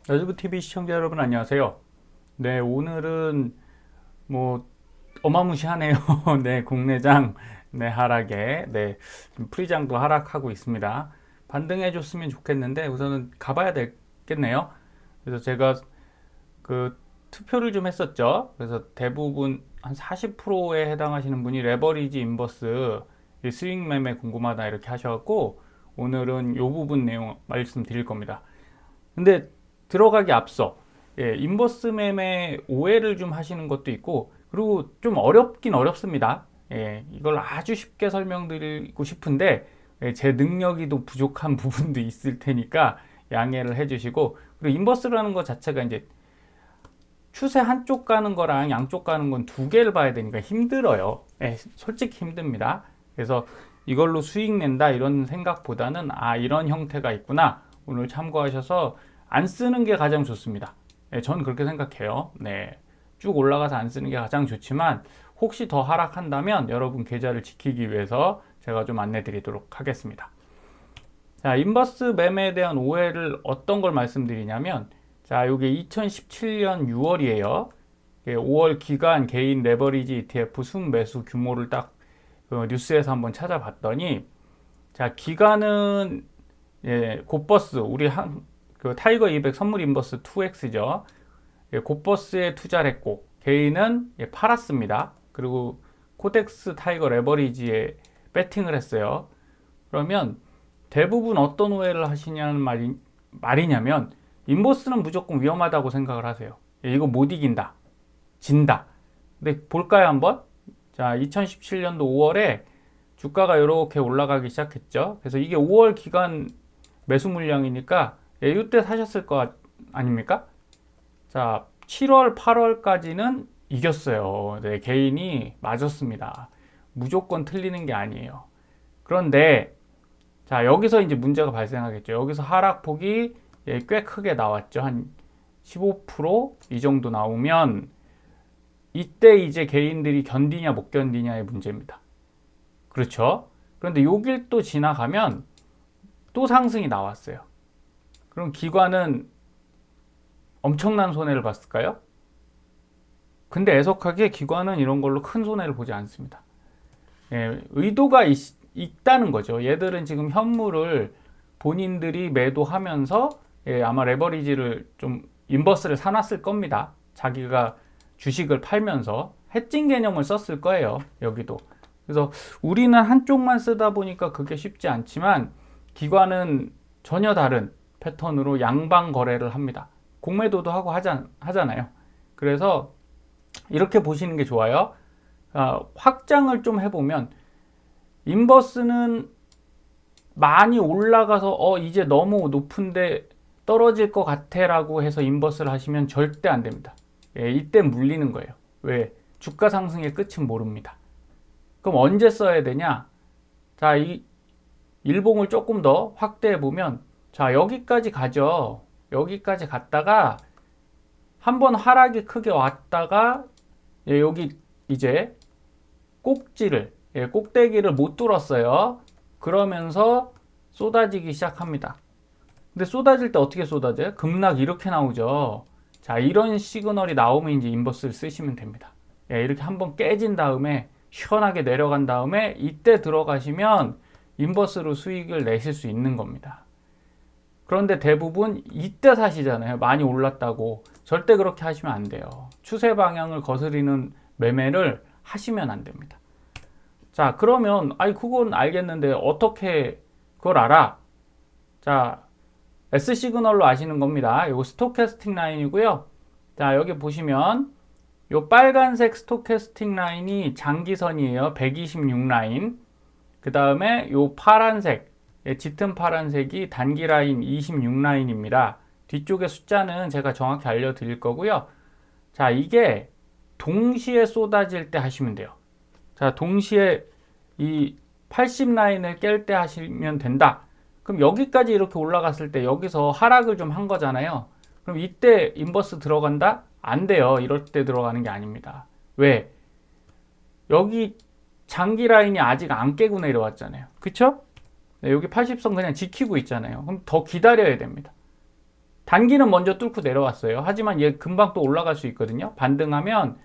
여주부TV 시청자 여러분 안녕하세요. 네, 오늘은 뭐 어마무시하네요. 네, 국내장 네, 하락에 네, 프리장도 하락하고 있습니다. 반등해 줬으면 좋겠는데 우선은 가봐야 되겠네요. 그래서 제가 그 투표를 좀 했었죠. 그래서 대부분 한 40%에 해당하시는 분이 레버리지 인버스 이 스윙 매매 궁금하다 이렇게 하셔갖고 오늘은 이 부분 내용 말씀드릴 겁니다. 근데 들어가기 앞서 인버스 매매 오해를 좀 하시는 것도 있고 그리고 좀 어렵긴 어렵습니다. 이걸 아주 쉽게 설명드리고 싶은데 제 능력이 또 부족한 부분도 있을 테니까 양해를 해주시고 그리고 인버스라는 것 자체가 이제 추세 한쪽 가는 거랑 양쪽 가는 건 두 개를 봐야 되니까 힘들어요. 솔직히 힘듭니다. 그래서 이걸로 수익 낸다 이런 생각보다는 이런 형태가 있구나 오늘 참고하셔서 안 쓰는 게 가장 좋습니다. 전 그렇게 생각해요. 네, 쭉 올라가서 안 쓰는 게 가장 좋지만 혹시 더 하락한다면 여러분 계좌를 지키기 위해서 제가 좀 안내 드리도록 하겠습니다. 자, 인버스 매매에 대한 오해를 어떤 걸 말씀드리냐면 자, 이게 2017년 6월이에요. 5월 기간 개인 레버리지 ETF 순매수 규모를 딱 뉴스에서 한번 찾아봤더니 자, 기간은 곧버스 우리 그 타이거 200 선물 인버스 2X죠. 곧버스에 투자를 했고 개인은 팔았습니다. 그리고 코덱스 타이거 레버리지에 배팅을 했어요. 그러면 대부분 어떤 오해를 하시냐는 말이냐면 인버스는 무조건 위험하다고 생각을 하세요. 이거 못 이긴다. 진다. 근데 볼까요 한번? 자, 2017년도 5월에 주가가 이렇게 올라가기 시작했죠. 그래서 이게 5월 기간 매수 물량이니까 이때 사셨을 거 아닙니까? 자, 7월, 8월까지는 이겼어요. 네, 개인이 맞았습니다. 무조건 틀리는 게 아니에요. 그런데 자, 여기서 이제 문제가 발생하겠죠. 여기서 하락폭이 꽤 크게 나왔죠. 한 15%이 정도 나오면 이때 이제 개인들이 견디냐 못 견디냐의 문제입니다. 그렇죠? 그런데 요 길 또 지나가면 또 상승이 나왔어요. 그럼 기관은 엄청난 손해를 봤을까요? 근데 애석하게 기관은 이런 걸로 큰 손해를 보지 않습니다. 의도가 있다는 거죠. 얘들은 지금 현물을 본인들이 매도하면서 아마 레버리지를 좀 인버스를 사놨을 겁니다. 자기가 주식을 팔면서 해칭 개념을 썼을 거예요. 여기도. 그래서 우리는 한쪽만 쓰다 보니까 그게 쉽지 않지만 기관은 전혀 다른 패턴으로 양방 거래를 합니다. 공매도도 하고 하잖아요. 그래서 이렇게 보시는 게 좋아요. 확장을 좀 해보면 인버스는 많이 올라가서 이제 너무 높은데 떨어질 것 같아 라고 해서 인버스를 하시면 절대 안 됩니다. 이때 물리는 거예요. 왜? 주가 상승의 끝은 모릅니다. 그럼 언제 써야 되냐? 자, 이 일봉을 조금 더 확대해 보면 자, 여기까지 가죠. 여기까지 갔다가 한번 하락이 크게 왔다가 여기 이제 꼭대기를 못 뚫었어요. 그러면서 쏟아지기 시작합니다. 근데 쏟아질 때 어떻게 쏟아져요? 급락 이렇게 나오죠. 자, 이런 시그널이 나오면 이제 인버스를 쓰시면 됩니다. 이렇게 한번 깨진 다음에 시원하게 내려간 다음에 이때 들어가시면 인버스로 수익을 내실 수 있는 겁니다. 그런데 대부분 이때 사시잖아요. 많이 올랐다고. 절대 그렇게 하시면 안 돼요. 추세 방향을 거스리는 매매를 하시면 안 됩니다. 자, 그러면 그건 알겠는데 어떻게 그걸 알아? 자, S 시그널로 아시는 겁니다. 이거 스토캐스틱 라인이고요. 자, 여기 보시면 요 빨간색 스토캐스틱 라인이 장기선이에요. 126 라인. 그 다음에 요 파란색, 짙은 파란색이 단기 라인 26 라인입니다. 뒤쪽의 숫자는 제가 정확히 알려드릴 거고요. 자, 이게 동시에 쏟아질 때 하시면 돼요. 자, 동시에 이 80 라인을 깰 때 하시면 된다. 그럼 여기까지 이렇게 올라갔을 때 여기서 하락을 좀 한 거잖아요. 그럼 이때 인버스 들어간다? 안 돼요. 이럴 때 들어가는 게 아닙니다. 왜? 여기 장기 라인이 아직 안 깨고 내려왔잖아요. 그쵸? 네, 여기 80선 그냥 지키고 있잖아요. 그럼 더 기다려야 됩니다. 단기는 먼저 뚫고 내려왔어요. 하지만 얘 금방 또 올라갈 수 있거든요. 반등하면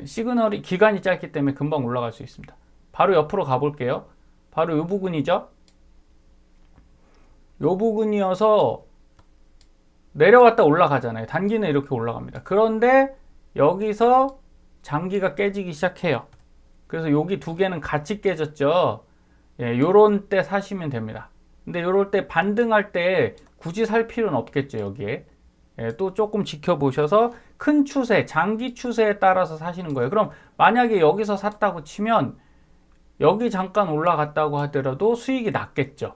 시그널이 기간이 짧기 때문에 금방 올라갈 수 있습니다. 바로 옆으로 가볼게요. 바로 이 부분이죠. 이 부분이어서 내려왔다 올라가잖아요. 단기는 이렇게 올라갑니다. 그런데 여기서 장기가 깨지기 시작해요. 그래서 여기 두 개는 같이 깨졌죠. 요런 때 사시면 됩니다. 근데 요럴 때 반등할 때 굳이 살 필요는 없겠죠. 여기에 또 조금 지켜보셔서 큰 추세, 장기 추세에 따라서 사시는 거예요. 그럼 만약에 여기서 샀다고 치면 여기 잠깐 올라갔다고 하더라도 수익이 낮겠죠.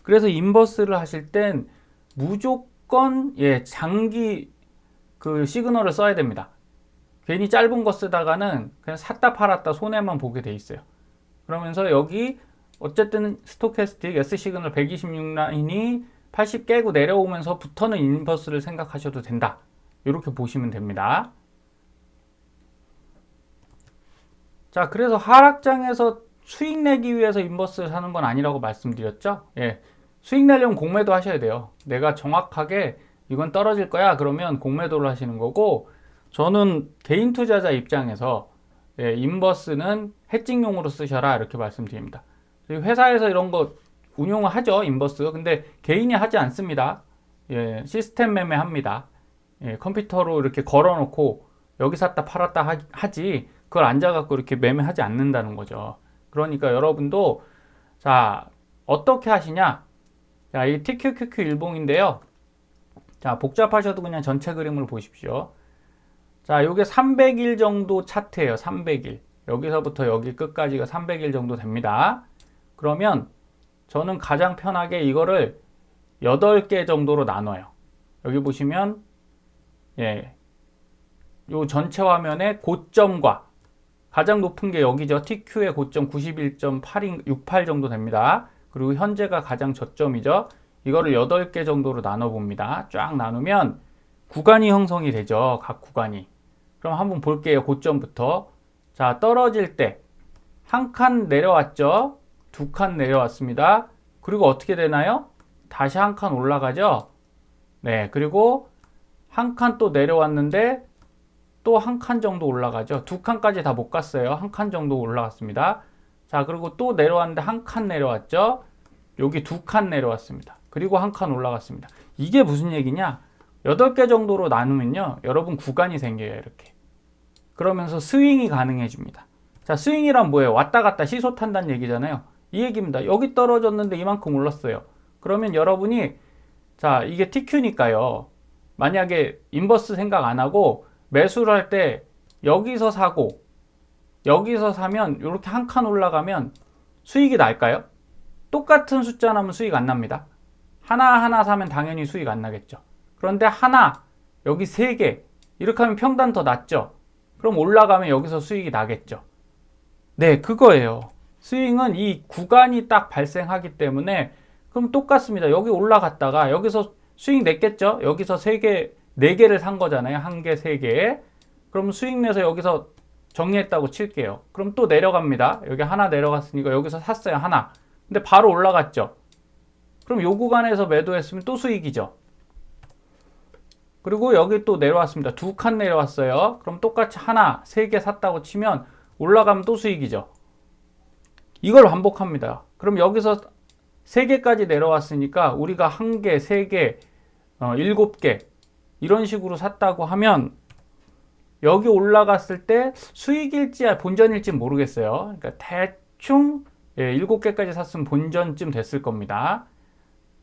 그래서 인버스를 하실 땐 무조건 장기 그 시그널을 써야 됩니다. 괜히 짧은 거 쓰다가는 그냥 샀다 팔았다 손해만 보게 돼 있어요. 그러면서 여기 어쨌든 스토캐스틱 S 시그널 126 라인이 80 깨고 내려오면서부터는 인버스를 생각하셔도 된다. 이렇게 보시면 됩니다. 자, 그래서 하락장에서 수익 내기 위해서 인버스를 사는 건 아니라고 말씀드렸죠. 수익 내려면 공매도 하셔야 돼요. 내가 정확하게 이건 떨어질 거야 그러면 공매도를 하시는 거고, 저는 개인 투자자 입장에서 인버스는 해칭용으로 쓰셔라 이렇게 말씀드립니다. 회사에서 이런 거 운용을 하죠, 인버스. 근데 개인이 하지 않습니다. 시스템 매매합니다. 컴퓨터로 이렇게 걸어놓고 여기 샀다 팔았다 하지, 그걸 앉아갖고 이렇게 매매하지 않는다는 거죠. 그러니까 여러분도 자 어떻게 하시냐? 자, 이 TQQQ 일봉인데요. 자, 복잡하셔도 그냥 전체 그림을 보십시오. 자, 요게 300일 정도 차트예요. 300일. 여기서부터 여기 끝까지가 300일 정도 됩니다. 그러면 저는 가장 편하게 이거를 8개 정도로 나눠요. 여기 보시면 요 전체 화면의 고점과 가장 높은 게 여기죠. TQ의 고점 91.68 정도 됩니다. 그리고 현재가 가장 저점이죠. 이거를 8개 정도로 나눠 봅니다. 쫙 나누면 구간이 형성이 되죠. 각 구간이. 그럼 한번 볼게요. 고점부터. 자, 떨어질 때 한 칸 내려왔죠. 두 칸 내려왔습니다. 그리고 어떻게 되나요? 다시 한 칸 올라가죠. 네, 그리고 한 칸 또 내려왔는데 또 한 칸 정도 올라가죠. 두 칸까지 다 못 갔어요. 한 칸 정도 올라갔습니다. 자, 그리고 또 내려왔는데 한 칸 내려왔죠. 여기 두 칸 내려왔습니다. 그리고 한 칸 올라갔습니다. 이게 무슨 얘기냐? 8개 정도로 나누면요, 여러분 구간이 생겨요. 이렇게. 그러면서 스윙이 가능해집니다. 자, 스윙이란 뭐예요? 왔다 갔다 시소 탄다는 얘기잖아요. 이 얘기입니다. 여기 떨어졌는데 이만큼 올랐어요. 그러면 여러분이 자, 이게 TQ니까요. 만약에 인버스 생각 안 하고 매수를 할 때 여기서 사고 여기서 사면 이렇게 한 칸 올라가면 수익이 날까요? 똑같은 숫자 나면 수익 안 납니다. 하나하나 사면 당연히 수익 안 나겠죠. 그런데 하나, 여기 3개 이렇게 하면 평단 더 낮죠. 그럼 올라가면 여기서 수익이 나겠죠. 네, 그거예요. 스윙은 이 구간이 딱 발생하기 때문에 그럼 똑같습니다. 여기 올라갔다가 여기서 수익 냈겠죠. 여기서 3개, 4개를 산 거잖아요. 1개, 3개. 그럼 수익 내서 여기서 정리했다고 칠게요. 그럼 또 내려갑니다. 여기 하나 내려갔으니까 여기서 샀어요. 하나. 근데 바로 올라갔죠. 그럼 요 구간에서 매도했으면 또 수익이죠. 그리고 여기 또 내려왔습니다. 두 칸 내려왔어요. 그럼 똑같이 하나, 3개 샀다고 치면 올라가면 또 수익이죠. 이걸 반복합니다. 그럼 여기서 3개까지 내려왔으니까 우리가 1개, 3개, 7개 이런 식으로 샀다고 하면 여기 올라갔을 때 수익일지 본전일지 모르겠어요. 그러니까 대충 7개까지 샀으면 본전쯤 됐을 겁니다.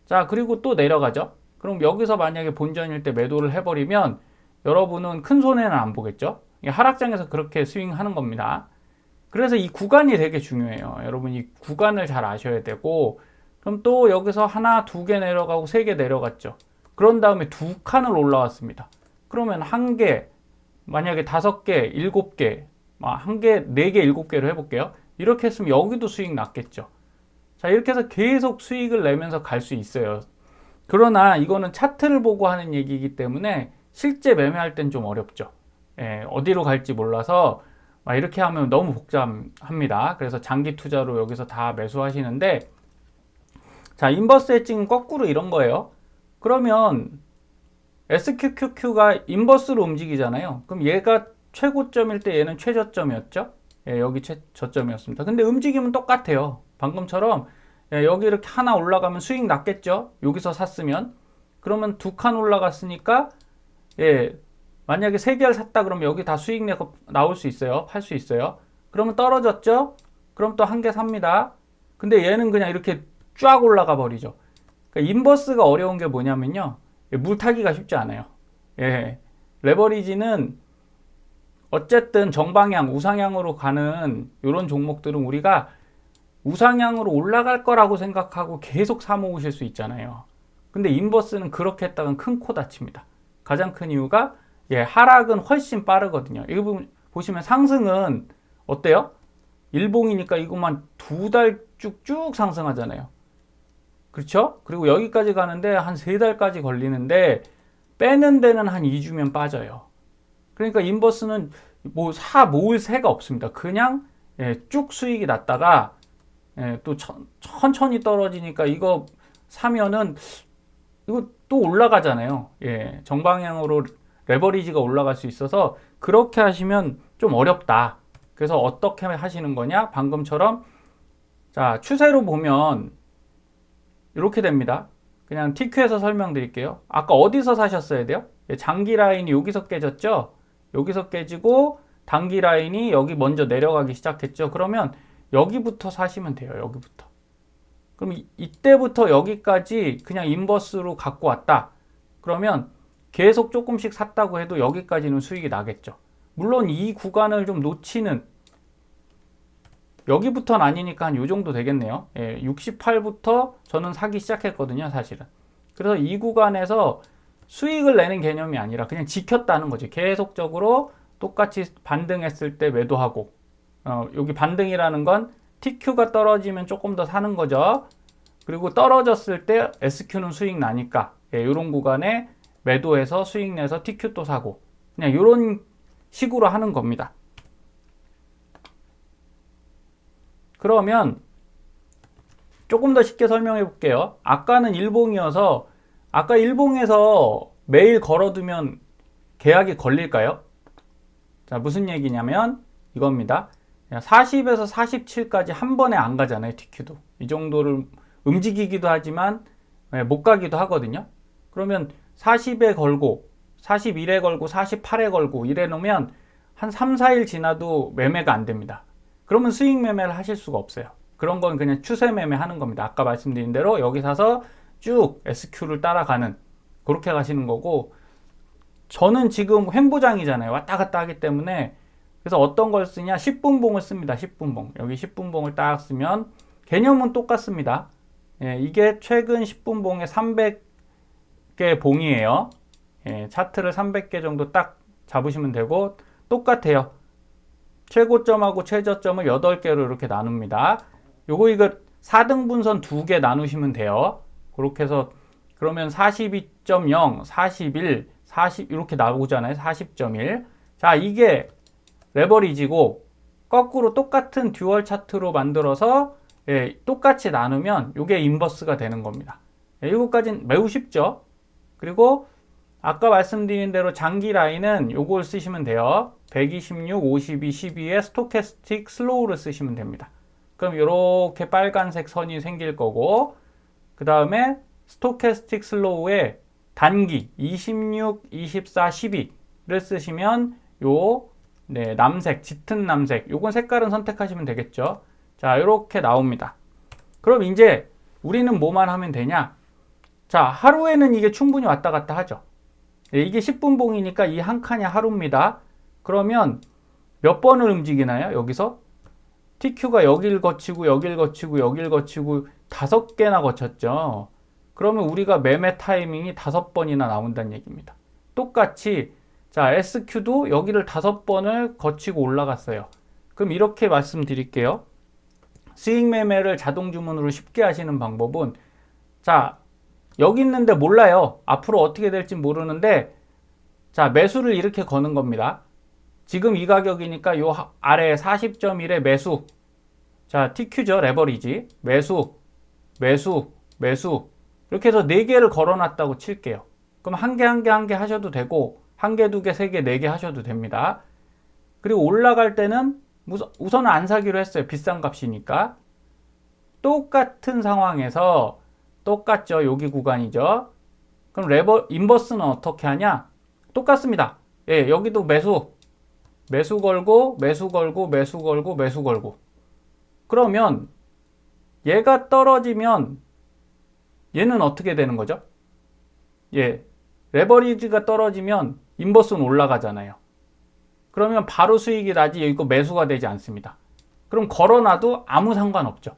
자, 그리고 또 내려가죠. 그럼 여기서 만약에 본전일 때 매도를 해버리면 여러분은 큰 손해는 안 보겠죠. 하락장에서 그렇게 스윙하는 겁니다. 그래서 이 구간이 되게 중요해요. 여러분 이 구간을 잘 아셔야 되고, 그럼 또 여기서 하나, 2개 내려가고 3개 내려갔죠. 그런 다음에 두 칸을 올라왔습니다. 그러면 1개, 만약에 5개, 7개, 1개, 4개, 7개로 해볼게요. 이렇게 했으면 여기도 수익 났겠죠. 자, 이렇게 해서 계속 수익을 내면서 갈 수 있어요. 그러나 이거는 차트를 보고 하는 얘기이기 때문에 실제 매매할 땐 좀 어렵죠. 어디로 갈지 몰라서 이렇게 하면 너무 복잡합니다. 그래서 장기 투자로 여기서 다 매수하시는데, 자, 인버스 해칭은 거꾸로 이런 거예요. 그러면 SQQQ가 인버스로 움직이잖아요. 그럼 얘가 최고점일 때 얘는 최저점이었죠? 예, 여기 최저점이었습니다. 근데 움직임은 똑같아요. 방금처럼 예, 여기 이렇게 하나 올라가면 수익 났겠죠? 여기서 샀으면. 그러면 두 칸 올라갔으니까 예, 만약에 세 개를 샀다 그러면 여기 다 수익 내고 나올 수 있어요. 팔 수 있어요. 그러면 떨어졌죠? 그럼 또 한 개 삽니다. 근데 얘는 그냥 이렇게 쫙 올라가 버리죠. 그러니까 인버스가 어려운 게 뭐냐면요. 물 타기가 쉽지 않아요. 예. 레버리지는 어쨌든 정방향, 우상향으로 가는 이런 종목들은 우리가 우상향으로 올라갈 거라고 생각하고 계속 사모으실 수 있잖아요. 근데 인버스는 그렇게 했다간 큰 코 다칩니다. 가장 큰 이유가 예, 하락은 훨씬 빠르거든요. 이거 보시면 상승은 어때요? 일봉이니까 이것만 두 달 쭉쭉 상승하잖아요. 그렇죠? 그리고 여기까지 가는데 한 세 달까지 걸리는데 빼는 데는 한 2주면 빠져요. 그러니까 인버스는 뭐 모을 새가 없습니다. 그냥 예, 쭉 수익이 났다가 예, 또 천천히 떨어지니까 이거 사면은 이거 또 올라가잖아요. 예, 정방향으로 레버리지가 올라갈 수 있어서 그렇게 하시면 좀 어렵다. 그래서 어떻게 하시는 거냐? 방금처럼 자, 추세로 보면 이렇게 됩니다. 그냥 TQ에서 설명드릴게요. 아까 어디서 사셨어야 돼요? 장기 라인이 여기서 깨졌죠? 여기서 깨지고 단기 라인이 여기 먼저 내려가기 시작했죠? 그러면 여기부터 사시면 돼요. 여기부터. 그럼 이때부터 여기까지 그냥 인버스로 갖고 왔다. 그러면 계속 조금씩 샀다고 해도 여기까지는 수익이 나겠죠. 물론 이 구간을 좀 놓치는 여기부터는 아니니까 한 요 정도 되겠네요. 예, 68부터 저는 사기 시작했거든요, 사실은. 그래서 이 구간에서 수익을 내는 개념이 아니라 그냥 지켰다는 거지. 계속적으로 똑같이 반등했을 때 매도하고 여기 반등이라는 건 TQ가 떨어지면 조금 더 사는 거죠. 그리고 떨어졌을 때 SQ는 수익 나니까 예, 이런 구간에 매도해서 수익 내서 TQ 또 사고 그냥 이런 식으로 하는 겁니다. 그러면 조금 더 쉽게 설명해 볼게요. 아까는 일봉이어서 아까 일봉에서 매일 걸어두면 계약이 걸릴까요? 자, 무슨 얘기냐면 이겁니다. 40에서 47까지 한 번에 안 가잖아요. TQ도. 이 정도를 움직이기도 하지만 못 가기도 하거든요. 그러면 40에 걸고 41에 걸고 48에 걸고 이래 놓으면 한 3, 4일 지나도 매매가 안 됩니다. 그러면 수익 매매를 하실 수가 없어요. 그런 건 그냥 추세 매매 하는 겁니다. 아까 말씀드린 대로 여기 사서 쭉 SQ를 따라가는 그렇게 가시는 거고 저는 지금 횡보장이잖아요. 왔다 갔다 하기 때문에 그래서 어떤 걸 쓰냐 10분봉을 씁니다. 10분봉 여기 10분봉을 딱 쓰면 개념은 똑같습니다. 예, 이게 최근 10분봉의 300개 봉이에요. 예, 차트를 300개 정도 딱 잡으시면 되고 똑같아요. 최고점하고 최저점을 8개로 이렇게 나눕니다. 이거 4등분선 2개 나누시면 돼요. 그렇게 해서 그러면 42.0, 41, 40 이렇게 나오잖아요. 40.1. 자, 이게 레버리지고 거꾸로 똑같은 듀얼 차트로 만들어서 예, 똑같이 나누면 이게 인버스가 되는 겁니다. 예, 이거까지는 매우 쉽죠. 그리고 아까 말씀드린 대로 장기 라인은 요걸 쓰시면 돼요. 126, 52, 12에 스토캐스틱 슬로우를 쓰시면 됩니다. 그럼 이렇게 빨간색 선이 생길 거고 그 다음에 스토캐스틱 슬로우에 단기 26, 24, 12를 쓰시면 요 네, 남색, 짙은 남색 요건 색깔은 선택하시면 되겠죠. 자, 이렇게 나옵니다. 그럼 이제 우리는 뭐만 하면 되냐? 자, 하루에는 이게 충분히 왔다 갔다 하죠. 이게 10분봉이니까 이 한 칸이 하루입니다. 그러면 몇 번을 움직이나요? 여기서 TQ가 여길 거치고 여길 거치고 여길 거치고 5개나 거쳤죠. 그러면 우리가 매매 타이밍이 5번이나 나온다는 얘기입니다. 똑같이 자, SQ도 여기를 5번을 거치고 올라갔어요. 그럼 이렇게 말씀드릴게요. 수익 매매를 자동 주문으로 쉽게 하시는 방법은 자, 여기 있는데 몰라요. 앞으로 어떻게 될지 모르는데 자, 매수를 이렇게 거는 겁니다. 지금 이 가격이니까 요 아래 40.1에 매수. 자, TQ죠. 레버리지. 매수, 매수, 매수. 이렇게 해서 4개를 걸어놨다고 칠게요. 그럼 한 개, 한 개, 한 개 하셔도 되고, 한 개, 두 개, 세 개, 네 개 하셔도 됩니다. 그리고 올라갈 때는 우선은 안 사기로 했어요. 비싼 값이니까. 똑같은 상황에서 똑같죠. 여기 구간이죠. 그럼 인버스는 어떻게 하냐? 똑같습니다. 예, 여기도 매수 걸고, 매수 걸고, 매수 걸고, 매수 걸고. 그러면 얘가 떨어지면 얘는 어떻게 되는 거죠? 예, 레버리지가 떨어지면 인버스는 올라가잖아요. 그러면 바로 수익이 나지 이거 매수가 되지 않습니다. 그럼 걸어놔도 아무 상관없죠.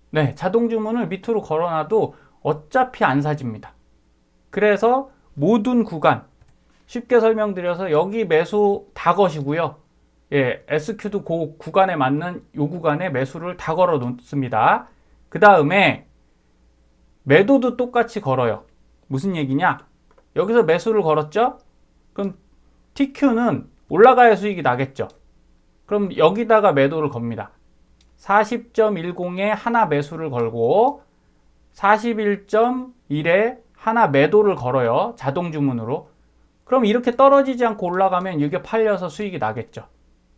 네, 자동 주문을 밑으로 걸어놔도 어차피 안 사집니다. 그래서 모든 구간 쉽게 설명드려서 여기 매수 다 거시고요. 예, SQ도 그 구간에 맞는 요 구간에 매수를 다 걸어 놓습니다. 그 다음에 매도도 똑같이 걸어요. 무슨 얘기냐? 여기서 매수를 걸었죠? 그럼 TQ는 올라가야 수익이 나겠죠. 그럼 여기다가 매도를 겁니다. 40.10에 하나 매수를 걸고 41.1에 하나 매도를 걸어요. 자동 주문으로. 그럼 이렇게 떨어지지 않고 올라가면 이게 팔려서 수익이 나겠죠.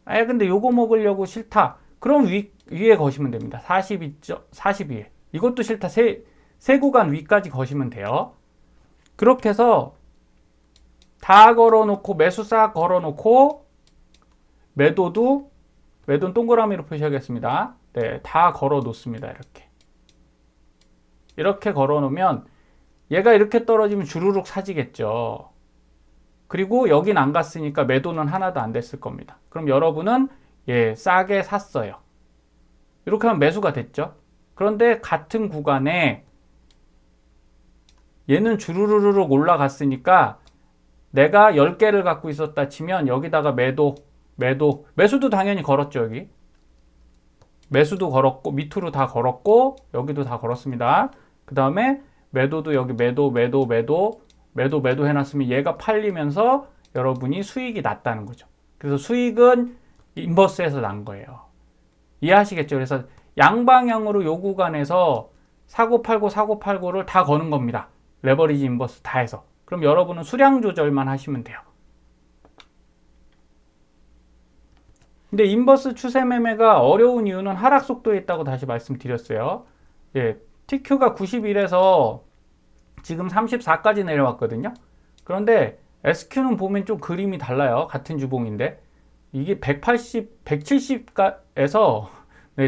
근데 요거 먹으려고 싫다. 그럼 위에 거시면 됩니다. 42에. 이것도 싫다. 세 구간 위까지 거시면 돼요. 그렇게 해서 다 걸어놓고 매수 싹 걸어놓고 매도는 동그라미로 표시하겠습니다. 네, 다 걸어 놓습니다. 이렇게 걸어 놓으면 얘가 이렇게 떨어지면 주르륵 사지겠죠. 그리고 여긴 안 갔으니까 매도는 하나도 안 됐을 겁니다. 그럼 여러분은 싸게 샀어요. 이렇게 하면 매수가 됐죠. 그런데 같은 구간에 얘는 주르르륵 올라갔으니까 내가 10개를 갖고 있었다 치면 여기다가 매수도 당연히 걸었죠. 여기 매수도 걸었고 밑으로 다 걸었고 여기도 다 걸었습니다. 그 다음에 매도도 여기 매도 해놨으면 얘가 팔리면서 여러분이 수익이 났다는 거죠. 그래서 수익은 인버스에서 난 거예요. 이해하시겠죠? 그래서 양방향으로 요 구간에서 사고 팔고를 다 거는 겁니다. 레버리지 인버스 다 해서. 그럼 여러분은 수량 조절만 하시면 돼요. 근데 인버스 추세 매매가 어려운 이유는 하락 속도에 있다고 다시 말씀드렸어요. TQ가 91에서 지금 34까지 내려왔거든요. 그런데 SQ는 보면 좀 그림이 달라요. 같은 주봉인데 이게 170에서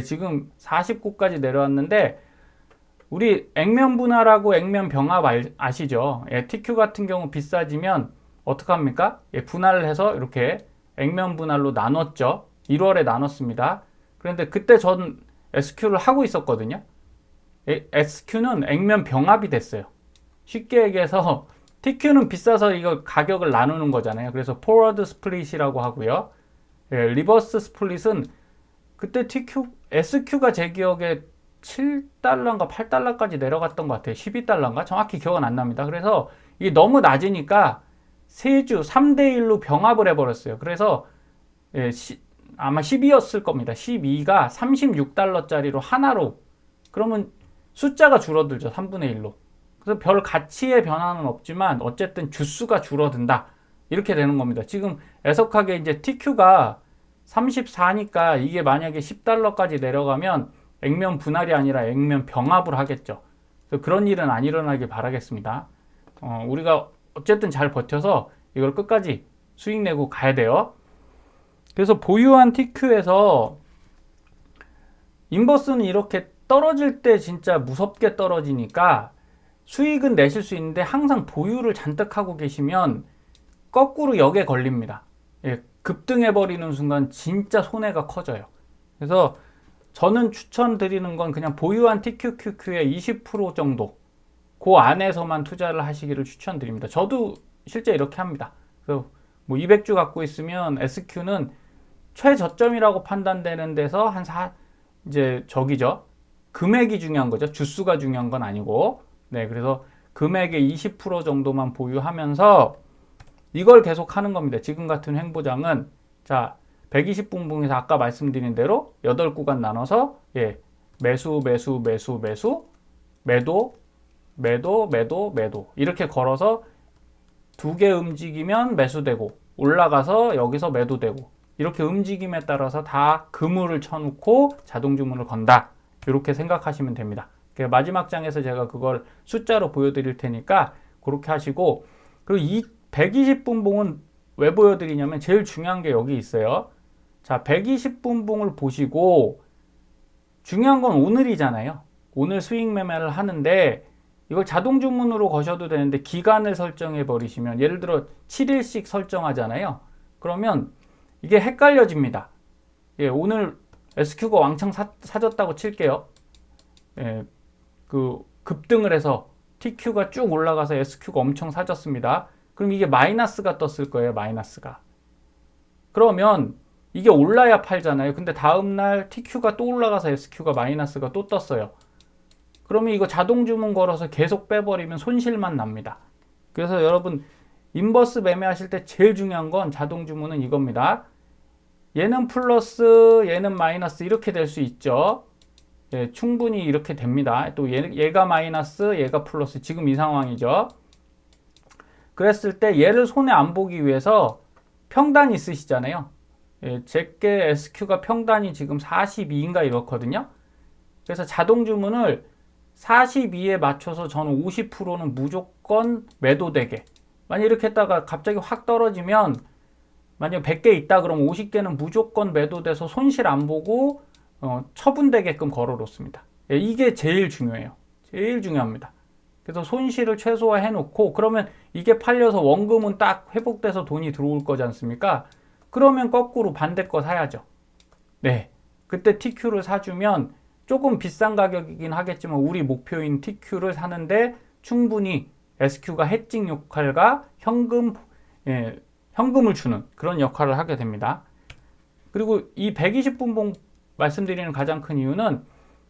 지금 49까지 내려왔는데 우리 액면 분할하고 액면 병합 아시죠? TQ 같은 경우 비싸지면 어떡합니까? 분할을 해서 이렇게 액면 분할로 나눴죠. 1월에 나눴습니다. 그런데 그때 전 SQ를 하고 있었거든요. SQ는 액면 병합이 됐어요. 쉽게 얘기해서 TQ는 비싸서 이거 가격을 나누는 거잖아요. 그래서 포워드 스플릿이라고 하고요. 리버스 스플릿은 그때 SQ가 제 기억에 7달러인가 8달러까지 내려갔던 것 같아요. 12달러인가? 정확히 기억은 안 납니다. 그래서 이게 너무 낮으니까 3대1로 병합을 해버렸어요. 그래서 아마 12였을 겁니다. 12가 36달러짜리로 하나로 그러면 숫자가 줄어들죠. 3분의 1로. 그래서 별 가치의 변화는 없지만 어쨌든 주수가 줄어든다. 이렇게 되는 겁니다. 지금 애석하게 이제 TQ가 34니까 이게 만약에 10달러까지 내려가면 액면 분할이 아니라 액면 병합을 하겠죠. 그래서 그런 일은 안 일어나길 바라겠습니다. 우리가 어쨌든 잘 버텨서 이걸 끝까지 수익 내고 가야 돼요. 그래서 보유한 TQ에서 인버스는 이렇게 떨어질 때 진짜 무섭게 떨어지니까 수익은 내실 수 있는데 항상 보유를 잔뜩 하고 계시면 거꾸로 역에 걸립니다. 급등해버리는 순간 진짜 손해가 커져요. 그래서 저는 추천드리는 건 그냥 보유한 TQQQ의 20% 정도 그 안에서만 투자를 하시기를 추천드립니다. 저도 실제 이렇게 합니다. 그래서 뭐 200주 갖고 있으면 SQ는 최저점이라고 판단되는 데서 이제 저기죠. 금액이 중요한 거죠. 주수가 중요한 건 아니고. 그래서 금액의 20% 정도만 보유하면서 이걸 계속 하는 겁니다. 지금 같은 횡보장은 자 120분봉에서 아까 말씀드린 대로 8구간 나눠서 매수 매도 이렇게 걸어서 두 개 움직이면 매수되고 올라가서 여기서 매도되고 이렇게 움직임에 따라서 다 그물을 쳐놓고 자동 주문을 건다. 이렇게 생각하시면 됩니다. 마지막 장에서 제가 그걸 숫자로 보여드릴 테니까 그렇게 하시고, 그리고 이 120분봉은 왜 보여드리냐면 제일 중요한 게 여기 있어요. 자, 120분봉을 보시고 중요한 건 오늘이잖아요. 오늘 수익 매매를 하는데 이걸 자동 주문으로 거셔도 되는데 기간을 설정해 버리시면, 예를 들어 7일씩 설정하잖아요. 그러면 이게 헷갈려집니다. 예, 오늘 SQ가 왕창 사졌다고 칠게요. 예, 그 급등을 해서 TQ가 쭉 올라가서 SQ가 엄청 사졌습니다. 그럼 이게 마이너스가 떴을 거예요. 마이너스가. 그러면 이게 올라야 팔잖아요. 근데 다음날 TQ가 또 올라가서 SQ가 마이너스가 또 떴어요. 그러면 이거 자동 주문 걸어서 계속 빼버리면 손실만 납니다. 그래서 여러분 인버스 매매하실 때 제일 중요한 건 자동 주문은 이겁니다. 얘는 플러스, 얘는 마이너스 이렇게 될 수 있죠. 예, 충분히 이렇게 됩니다. 또 얘가 마이너스, 얘가 플러스, 지금 이 상황이죠. 그랬을 때 얘를 손해 안 보기 위해서 평단 있으시잖아요. 예, 제게 SQ가 평단이 지금 42인가 이렇거든요. 그래서 자동 주문을 42에 맞춰서 저는 50%는 무조건 매도되게. 만약 이렇게 했다가 갑자기 확 떨어지면, 만약 100개 있다 그러면 50개는 무조건 매도돼서 손실 안 보고 처분되게끔 걸어 놓습니다. 예, 이게 제일 중요해요. 제일 중요합니다. 그래서 손실을 최소화해 놓고, 그러면 이게 팔려서 원금은 딱 회복돼서 돈이 들어올 거지 않습니까? 그러면 거꾸로 반대 거 사야죠. 네, 그때 TQ를 사주면 조금 비싼 가격이긴 하겠지만 우리 목표인 TQ를 사는데 충분히 SQ가 해칭 역할과 현금을 주는 그런 역할을 하게 됩니다. 그리고 이 120분봉 말씀드리는 가장 큰 이유는,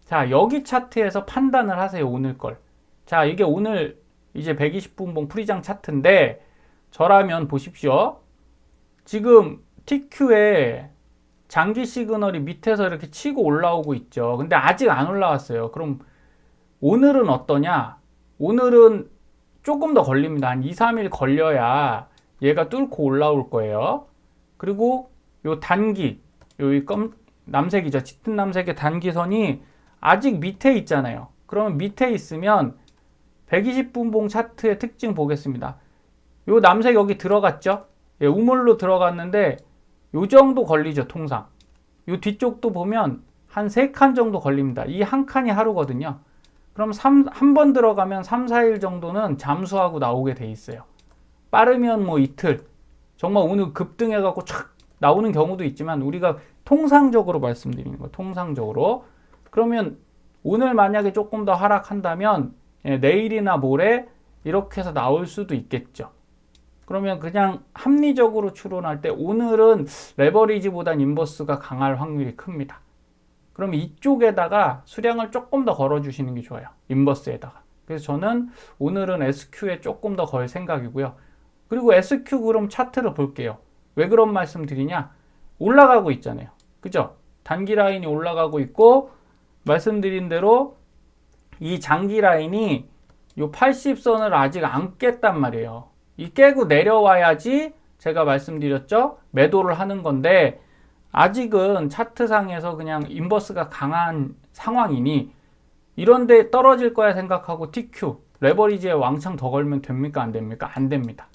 자, 여기 차트에서 판단을 하세요. 오늘 걸. 자, 이게 오늘 이제 120분봉 프리장 차트인데, 저라면 보십시오. 지금 TQ에 장기 시그널이 밑에서 이렇게 치고 올라오고 있죠. 근데 아직 안 올라왔어요. 그럼 오늘은 어떠냐? 오늘은 조금 더 걸립니다. 한 2, 3일 걸려야 얘가 뚫고 올라올 거예요. 그리고 요 단기, 요 남색이죠. 짙은 남색의 단기선이 아직 밑에 있잖아요. 그러면 밑에 있으면 120분봉 차트의 특징 보겠습니다. 요 남색 여기 들어갔죠? 예, 우물로 들어갔는데 요 정도 걸리죠, 통상. 요 뒤쪽도 보면 한 3칸 정도 걸립니다. 이 한 칸이 하루거든요. 그럼 한 번 들어가면 3, 4일 정도는 잠수하고 나오게 돼 있어요. 빠르면 뭐 이틀. 정말 오늘 급등해갖고 촥 나오는 경우도 있지만, 우리가 통상적으로 말씀드리는 거예요. 통상적으로. 그러면 오늘 만약에 조금 더 하락한다면 내일이나 모레 이렇게 해서 나올 수도 있겠죠. 그러면 그냥 합리적으로 추론할 때 오늘은 레버리지보단 인버스가 강할 확률이 큽니다. 그럼 이쪽에다가 수량을 조금 더 걸어주시는 게 좋아요. 인버스에다가. 그래서 저는 오늘은 SQ에 조금 더 걸 생각이고요. 그리고 SQ 그럼 차트를 볼게요. 왜 그런 말씀 드리냐? 올라가고 있잖아요. 그죠? 단기 라인이 올라가고 있고, 말씀드린 대로 이 장기 라인이 요 80선을 아직 안 깼단 말이에요. 이 깨고 내려와야지 제가 말씀드렸죠? 매도를 하는 건데, 아직은 차트상에서 그냥 인버스가 강한 상황이니 이런데 떨어질 거야 생각하고 TQ, 레버리지에 왕창 더 걸면 됩니까? 안 됩니까? 안 됩니다.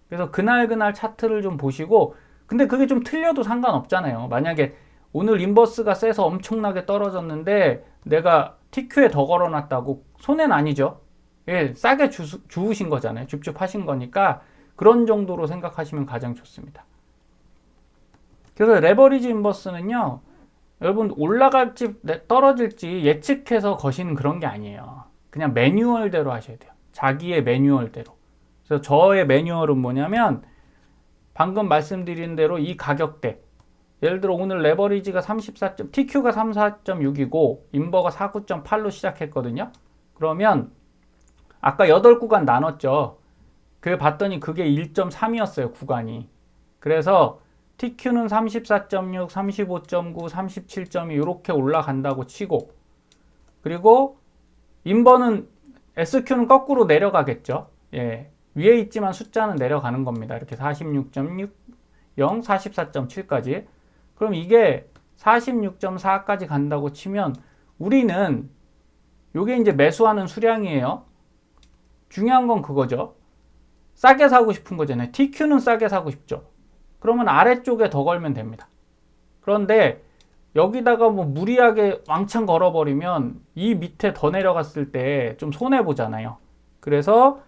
그래서 그날 차트를 좀 보시고, 근데 그게 좀 틀려도 상관없잖아요. 만약에 오늘 인버스가 세서 엄청나게 떨어졌는데 내가 TQ에 더 걸어놨다고 손해는 아니죠. 예, 싸게 주우신 거잖아요. 줍줍하신 거니까 그런 정도로 생각하시면 가장 좋습니다. 그래서 레버리지 인버스는요, 여러분 올라갈지 떨어질지 예측해서 거시는 그런 게 아니에요. 그냥 매뉴얼대로 하셔야 돼요. 자기의 매뉴얼대로. 그래서 저의 매뉴얼은 뭐냐면, 방금 말씀드린 대로 이 가격대, 예를 들어 오늘 레버리지가 TQ가 34.6이고 인버가 49.8로 시작했거든요. 그러면 아까 8구간 나눴죠. 그래 봤더니 그게 1.3이었어요, 구간이. 그래서 TQ는 34.6, 35.9, 37.2 이렇게 올라간다고 치고, 그리고 인버는 SQ는 거꾸로 내려가겠죠. 예. 위에 있지만 숫자는 내려가는 겁니다. 이렇게 46.60, 44.7까지. 그럼 이게 46.4까지 간다고 치면 우리는 요게 이제 매수하는 수량이에요. 중요한 건 그거죠. 싸게 사고 싶은 거잖아요. TQ는 싸게 사고 싶죠. 그러면 아래쪽에 더 걸면 됩니다. 그런데 여기다가 뭐 무리하게 왕창 걸어버리면 이 밑에 더 내려갔을 때 좀 손해보잖아요. 그래서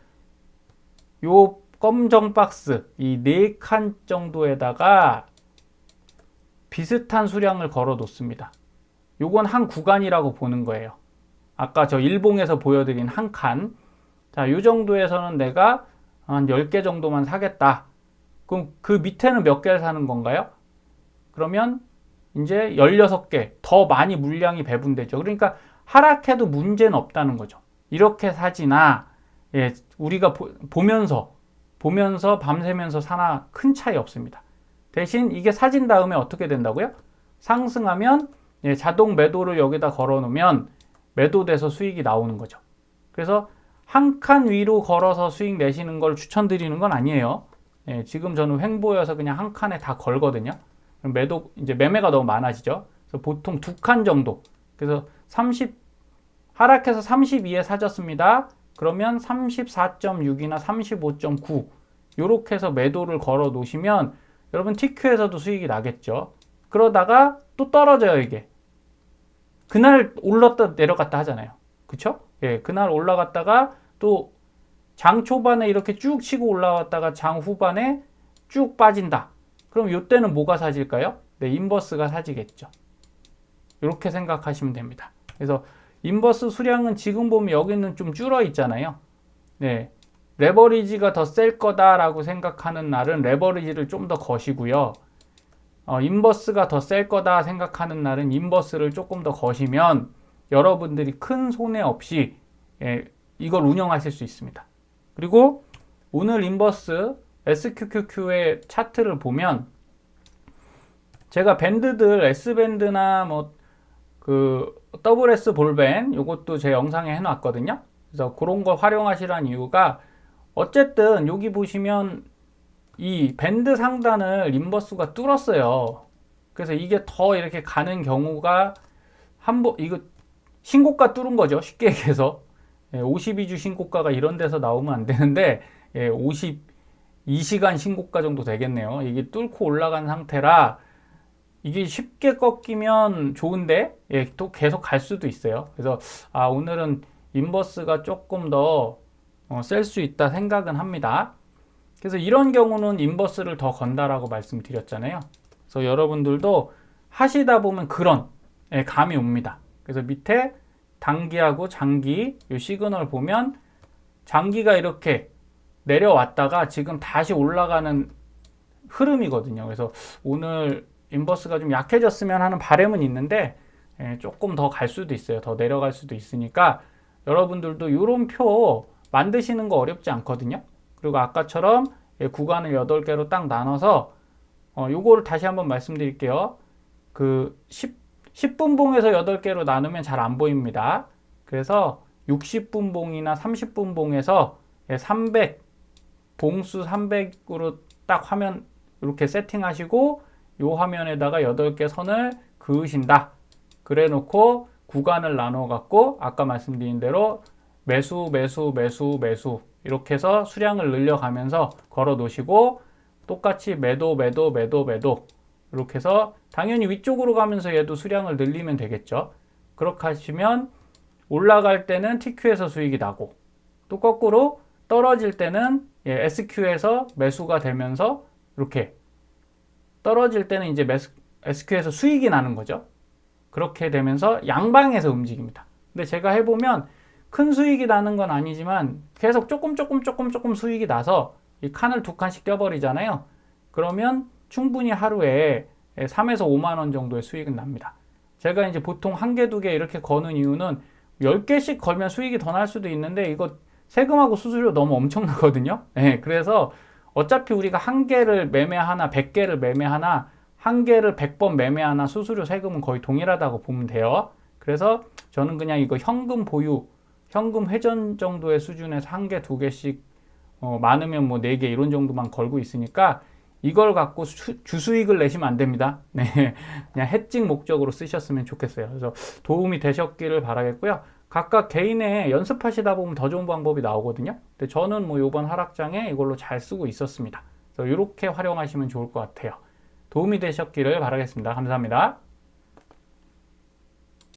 요 검정 박스 이 4칸 정도에다가 비슷한 수량을 걸어 놓습니다. 요건 한 구간이라고 보는 거예요. 아까 저 일봉에서 보여드린 한 칸. 자, 요 정도에서는 내가 한 10개 정도만 사겠다. 그럼 그 밑에는 몇 개를 사는 건가요? 그러면 이제 16개 더 많이 물량이 배분되죠. 그러니까 하락해도 문제는 없다는 거죠. 이렇게 사지나 우리가 보면서 밤새면서 사나 큰 차이 없습니다. 대신 이게 사진 다음에 어떻게 된다고요? 상승하면 자동 매도를 여기다 걸어 놓으면 매도돼서 수익이 나오는 거죠. 그래서 한 칸 위로 걸어서 수익 내시는 걸 추천드리는 건 아니에요. 지금 저는 횡보여서 그냥 한 칸에 다 걸거든요. 매도 이제 매매가 너무 많아지죠. 그래서 보통 2칸 정도. 그래서 하락해서 32에 사졌습니다. 그러면 34.6이나 35.9 요렇게 해서 매도를 걸어 놓으시면 여러분 TQ에서도 수익이 나겠죠. 그러다가 또 떨어져요, 이게. 그날 올랐다 내려갔다 하잖아요. 그쵸? 그날 올라갔다가 또 장 초반에 이렇게 쭉 치고 올라왔다가 장 후반에 쭉 빠진다. 그럼 이때는 뭐가 사질까요? 인버스가 사지겠죠. 이렇게 생각하시면 됩니다. 그래서 인버스 수량은 지금 보면 여기는 좀 줄어 있잖아요. 레버리지가 더 셀 거다라고 생각하는 날은 레버리지를 좀 더 거시고요. 인버스가 더 셀 거다 생각하는 날은 인버스를 조금 더 거시면 여러분들이 큰 손해 없이 이걸 운영하실 수 있습니다. 그리고 오늘 인버스 SQQQ의 차트를 보면 제가 밴드들 S밴드나 그 WS 볼밴 요것도 제 영상에 해놨거든요. 그래서 그런 걸 활용하시라는 이유가 어쨌든 여기 보시면 이 밴드 상단을 인버스가 뚫었어요. 그래서 이게 더 이렇게 가는 경우가 이거 신고가 뚫은 거죠. 쉽게 얘기해서 52주 신고가가 이런 데서 나오면 안 되는데 52시간 신고가 정도 되겠네요. 이게 뚫고 올라간 상태라 이게 쉽게 꺾이면 좋은데 또 계속 갈 수도 있어요. 그래서 오늘은 인버스가 조금 더 셀 수 있다 생각은 합니다. 그래서 이런 경우는 인버스를 더 건다라고 말씀드렸잖아요. 그래서 여러분들도 하시다 보면 그런 감이 옵니다. 그래서 밑에 단기하고 장기 이 시그널 보면 장기가 이렇게 내려왔다가 지금 다시 올라가는 흐름이거든요. 그래서 오늘 인버스가 좀 약해졌으면 하는 바람은 있는데 조금 더 갈 수도 있어요. 더 내려갈 수도 있으니까 여러분들도 이런 표 만드시는 거 어렵지 않거든요. 그리고 아까처럼 구간을 8개로 딱 나눠서 요거를 다시 한번 말씀드릴게요. 그 10분 봉에서 8개로 나누면 잘 안 보입니다. 그래서 60분 봉이나 30분 봉에서 300 봉수 300으로 딱 화면 이렇게 세팅하시고 요 화면에다가 8개 선을 그으신다. 그래 놓고 구간을 나눠 갖고 아까 말씀드린 대로 매수 이렇게 해서 수량을 늘려가면서 걸어 놓으시고 똑같이 매도 이렇게 해서 당연히 위쪽으로 가면서 얘도 수량을 늘리면 되겠죠. 그렇게 하시면 올라갈 때는 TQ에서 수익이 나고 또 거꾸로 떨어질 때는 SQ에서 매수가 되면서 이렇게 떨어질 때는 이제 SQ에서 수익이 나는 거죠. 그렇게 되면서 양방에서 움직입니다. 근데 제가 해보면 큰 수익이 나는 건 아니지만 계속 조금 수익이 나서 이 칸을 2칸씩 껴버리잖아요. 그러면 충분히 하루에 3에서 5만 원 정도의 수익은 납니다. 제가 이제 보통 1개, 2개 이렇게 거는 이유는 10개씩 걸면 수익이 더 날 수도 있는데 이거 세금하고 수수료 너무 엄청나거든요. 그래서 어차피 우리가 1개를 매매하나 100개를 매매하나 1개를 100번 매매하나 수수료 세금은 거의 동일하다고 보면 돼요. 그래서 저는 그냥 이거 현금 보유, 현금 회전 정도의 수준에서 1개, 2개씩 많으면 뭐 4개 이런 정도만 걸고 있으니까 이걸 갖고 주수익을 내시면 안 됩니다. 네, 그냥 해칭 목적으로 쓰셨으면 좋겠어요. 그래서 도움이 되셨기를 바라겠고요. 각각 개인의 연습하시다 보면 더 좋은 방법이 나오거든요. 근데 저는 뭐 이번 하락장에 이걸로 잘 쓰고 있었습니다. 그래서 이렇게 활용하시면 좋을 것 같아요. 도움이 되셨기를 바라겠습니다. 감사합니다.